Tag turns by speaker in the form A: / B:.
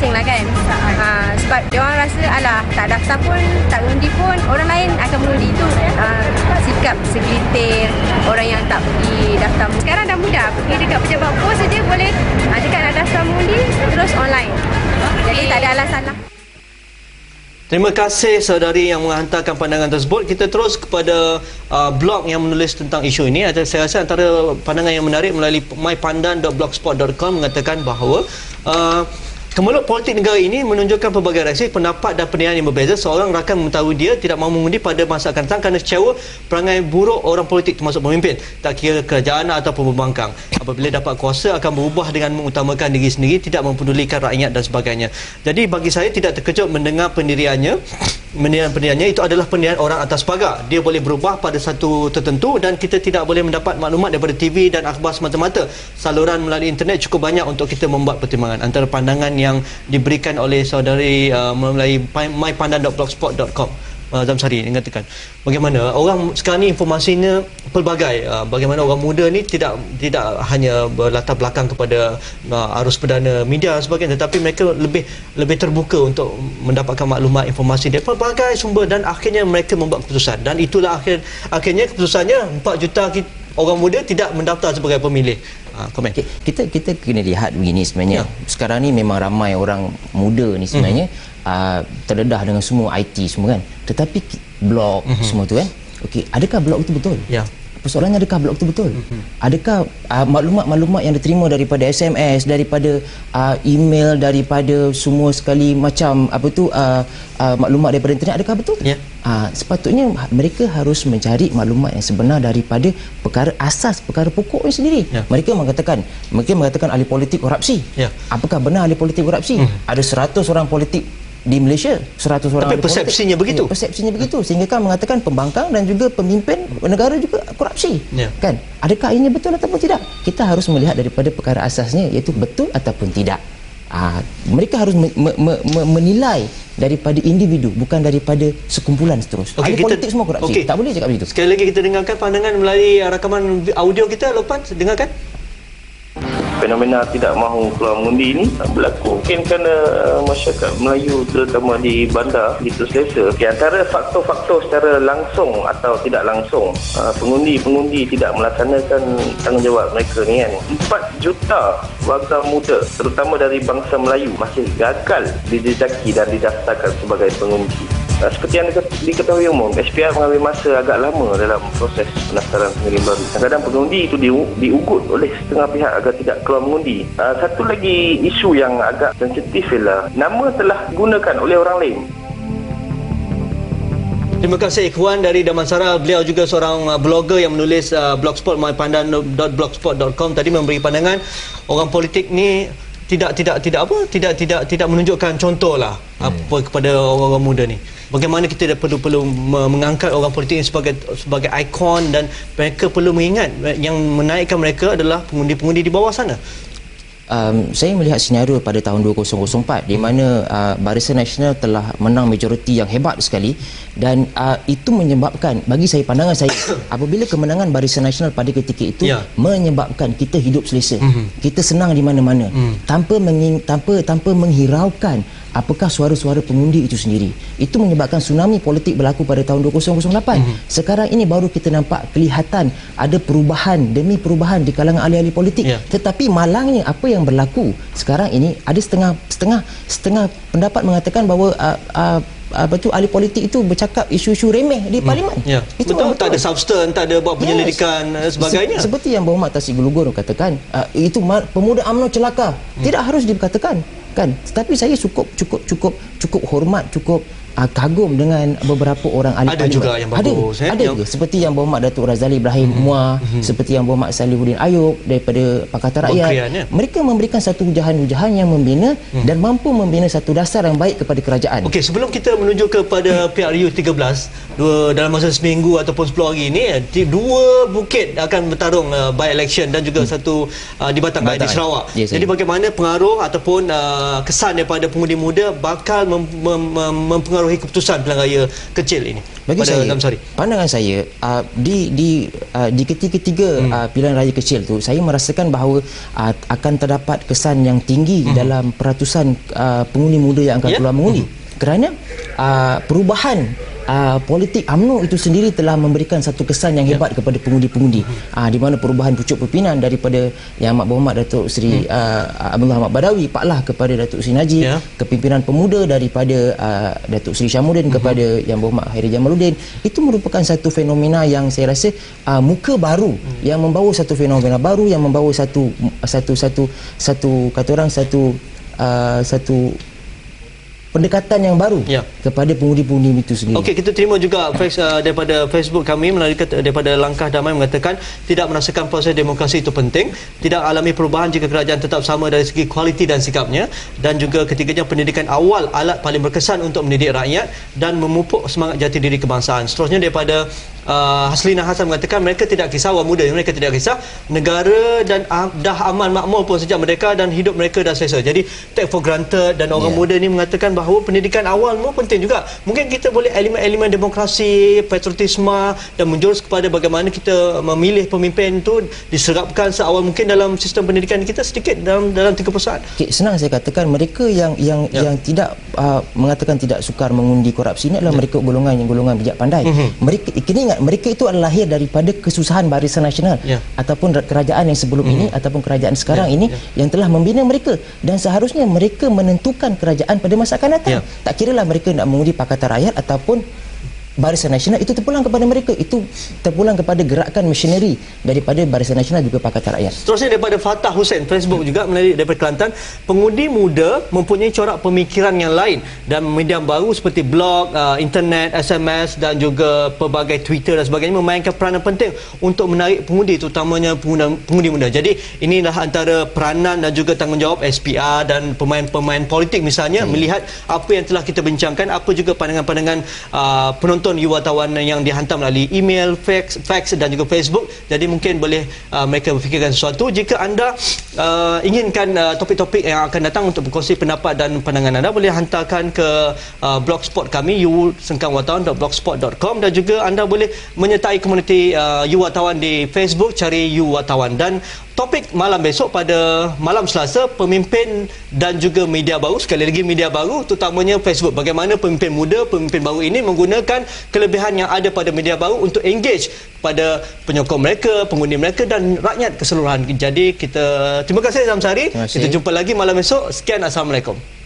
A: masing-masing lah kan. Sebab dia orang rasa alah tak daftar pun, tak undi pun, orang lain akan mengundi. Itu sikap segelintir orang yang tak pergi daftar. Sekarang dah mudah, pergi dekat pejabat pos saja boleh cakap nak daftar mengundi terus online. Jadi tak ada alasan lah.
B: Terima kasih saudari yang menghantarkan pandangan tersebut. Kita terus kepada blog yang menulis tentang isu ini. Saya rasa antara pandangan yang menarik melalui mypandan.blogspot.com mengatakan bahawa kemelut politik negara ini menunjukkan pelbagai reaksi, pendapat dan penilaian yang berbeza. Seorang rakan mengetahui dia tidak mahu mengundi pada masa akan datang kerana kecewa perangai buruk orang politik termasuk pemimpin, tak kira kerajaan ataupun pembangkang. Apabila dapat kuasa akan berubah dengan mengutamakan diri sendiri, tidak mempedulikan rakyat dan sebagainya. Jadi bagi saya tidak terkejut mendengar pendiriannya itu adalah pendirian orang atas pagar. Dia boleh berubah pada satu tertentu dan kita tidak boleh mendapat maklumat daripada TV dan akhbar semata-mata. Saluran melalui internet cukup banyak untuk kita membuat pertimbangan. Antara pandangan yang diberikan oleh saudari melalui mypandan.blogspot.com, Zamsari mengatakan bagaimana orang sekarang ni informasinya pelbagai, bagaimana orang muda ni tidak hanya berlatar belakang kepada arus perdana media dan sebagainya, tetapi mereka lebih terbuka untuk mendapatkan maklumat informasi dari pelbagai sumber dan akhirnya mereka membuat keputusan. Dan itulah akhirnya keputusannya 4 juta orang muda tidak mendaftar sebagai pemilih. Komen.
C: Kita kena lihat begini sebenarnya. Sekarang ni memang ramai orang muda ni sebenarnya terdedah dengan semua IT semua kan. Tetapi blog semua tu kan. Okey, adakah blog itu betul? Ya. Persoalannya adakah blog itu betul? Adakah maklumat-maklumat yang diterima daripada SMS, daripada email, daripada semua sekali macam maklumat daripada internet, adakah betul? Ya. Sepatutnya mereka harus mencari maklumat yang sebenar daripada perkara asas, perkara pokoknya sendiri. Ya. Mereka mengatakan ahli politik korupsi. Ya. Apakah benar ahli politik korupsi? Ada 100 orang politik di Malaysia, 100 orang.
B: Tapi persepsinya begitu.
C: Persepsinya begitu sehingga kan mengatakan pembangkang dan juga pemimpin negara juga korupsi. Kan? Adakah ini betul ataupun tidak? Kita harus melihat daripada perkara asasnya, iaitu betul ataupun tidak. Mereka harus menilai daripada individu, bukan daripada sekumpulan seterus. Ahli politik semua korupsi. Tak boleh cakap begitu.
B: Sekali lagi kita dengarkan pandangan melalui rakaman audio kita. Lopan, dengarkan.
D: Fenomena tidak mahu keluar mengundi ini berlaku mungkin kerana masyarakat Melayu terutama di bandar begitu selesa. Antara faktor-faktor secara langsung atau tidak langsung, pengundi tidak melaksanakan tanggungjawab mereka ni kan. 4 juta warga muda terutama dari bangsa Melayu masih gagal dijejaki dan didaftarkan sebagai pengundi. Seperti yang diketahui umum, SPR mengambil masa agak lama dalam proses pendaftaran pemilih baru. Kadang-kadang pengundi itu diugut oleh setengah pihak agar tidak keluar mengundi. Satu lagi isu yang agak sensitif ialah nama telah digunakan oleh orang lain.
B: Terima kasih Ikhwan dari Damansara. Beliau juga seorang blogger yang menulis blogspot mypandan.blogspot.com. Tadi memberi pandangan orang politik ni tidak menunjukkan contoh lah apa kepada orang-orang muda ni. Bagaimana kita perlu mengangkat orang politik ini sebagai ikon, dan mereka perlu mengingat yang menaikkan mereka adalah pengundi-pengundi di bawah sana.
C: Saya melihat senario pada tahun 2004 di mana Barisan Nasional telah menang majoriti yang hebat sekali, dan itu menyebabkan, bagi saya, pandangan saya, apabila kemenangan Barisan Nasional pada ketika itu menyebabkan kita hidup selesa, kita senang di mana-mana, tanpa menghiraukan apakah suara-suara pengundi itu sendiri. Itu menyebabkan tsunami politik berlaku pada tahun 2008. Sekarang ini baru kita nampak kelihatan ada perubahan demi perubahan di kalangan ahli-ahli politik. Tetapi malangnya apa yang berlaku sekarang ini, ada setengah pendapat mengatakan bahawa ahli politik itu bercakap isu-isu remeh di parlimen. Itu
B: betul, tak ada substan, tak ada buat penyelidikan dan sebagainya.
C: Seperti yang Berhormat Tasik Gulugur katakan, itu pemuda UMNO celaka. Tidak harus dikatakan kan, tetapi saya cukup hormat, cukup kagum dengan beberapa orang ahli
B: ada juga yang bagus.
C: Ada juga, seperti yang Berhormat Datuk Razali Ibrahim Muar, seperti yang Berhormat Salihuddin Ayub daripada Pakatan Rakyat. Mereka memberikan satu hujahan-hujahan yang membina dan mampu membina satu dasar yang baik kepada kerajaan.
B: Okey, sebelum kita menuju kepada PRU 13, dalam masa seminggu ataupun 10 hari ini, 2 bukit akan bertarung by election dan juga satu di Batang di Sarawak. Jadi bagaimana pengaruh ataupun kesan daripada pengundi muda bakal mempengaruhi keputusan pilihan raya kecil ini?
C: Bagi saya, pandangan saya di ketiga-tiga pilihan raya kecil tu, saya merasakan bahawa akan terdapat kesan yang tinggi dalam peratusan pengundi muda yang akan keluar mengundi. Kerana perubahan politik UMNO itu sendiri telah memberikan satu kesan yang hebat kepada pengundi-pengundi, di mana perubahan pucuk pimpinan daripada Yang Amat Berhormat Datuk Seri Abdullah Ahmad Badawi Pak Lah kepada Datuk Seri Najib, kepimpinan pemuda daripada Datuk Seri Syamuddin kepada Yang Berhormat Hairi Jamaluddin. Itu merupakan satu fenomena yang saya rasa muka baru yang membawa satu fenomena baru, yang membawa satu kata orang satu pendekatan yang baru kepada pengundi-pengundi itu sendiri.
B: Okey, kita terima juga daripada Facebook kami melalui daripada Langkah Damai mengatakan tidak merasakan proses demokrasi itu penting, tidak alami perubahan jika kerajaan tetap sama dari segi kualiti dan sikapnya, dan juga ketiganya pendidikan awal alat paling berkesan untuk mendidik rakyat dan memupuk semangat jati diri kebangsaan. Seterusnya daripada Haslina Hasan mengatakan mereka tidak kisah orang muda, mereka tidak kisah negara dan dah aman makmur pun sejak mereka dan hidup mereka dah selesa. Jadi take for granted, dan orang muda ni mengatakan bahawa pendidikan awal pun penting juga. Mungkin kita boleh elemen-elemen demokrasi, patriotisme dan menjurus kepada bagaimana kita memilih pemimpin itu diserapkan seawal mungkin dalam sistem pendidikan kita sedikit dalam 30 saat.
C: Okay, senang saya katakan mereka yang tidak mengatakan tidak sukar mengundi korupsi ini adalah mereka golongan bijak pandai. Mereka kini ingat mereka itu adalah lahir daripada kesusahan Barisan Nasional ataupun kerajaan yang sebelum ini ataupun kerajaan sekarang ini yang telah membina mereka, dan seharusnya mereka menentukan kerajaan pada masa akan datang. Tak kiralah mereka nak mengundi Pakatan Rakyat ataupun Barisan Nasional, itu terpulang kepada mereka, itu terpulang kepada gerakan missionary daripada Barisan Nasional juga Pakatan Rakyat.
B: Seterusnya daripada Fatah Hussein Facebook juga melalui daripada Kelantan, pengundi muda mempunyai corak pemikiran yang lain dan medium baru seperti blog, internet, SMS dan juga pelbagai Twitter dan sebagainya memainkan peranan penting untuk menarik pengundi, terutamanya pengundi muda. Jadi inilah antara peranan dan juga tanggungjawab SPR dan pemain-pemain politik misalnya melihat apa yang telah kita bincangkan, apa juga pandangan-pandangan penonton wartawan yang dihantar melalui email, fax dan juga Facebook. Jadi mungkin boleh mereka berfikirkan sesuatu. Jika anda inginkan topik-topik yang akan datang untuk berkongsi pendapat dan pandangan anda, boleh hantarkan ke blogspot kami youwattawan.blogspot.com, dan juga anda boleh menyertai komuniti You Wartawan di Facebook, cari You Wartawan. Dan topik malam besok pada malam Selasa, pemimpin dan juga media baru, sekali lagi media baru terutamanya Facebook. Bagaimana pemimpin muda, pemimpin baru ini menggunakan kelebihan yang ada pada media baru untuk engage pada penyokong mereka, pengundi mereka dan rakyat keseluruhan. Jadi kita terima kasih Zamsari. Kita jumpa lagi malam esok. Sekian, Assalamualaikum.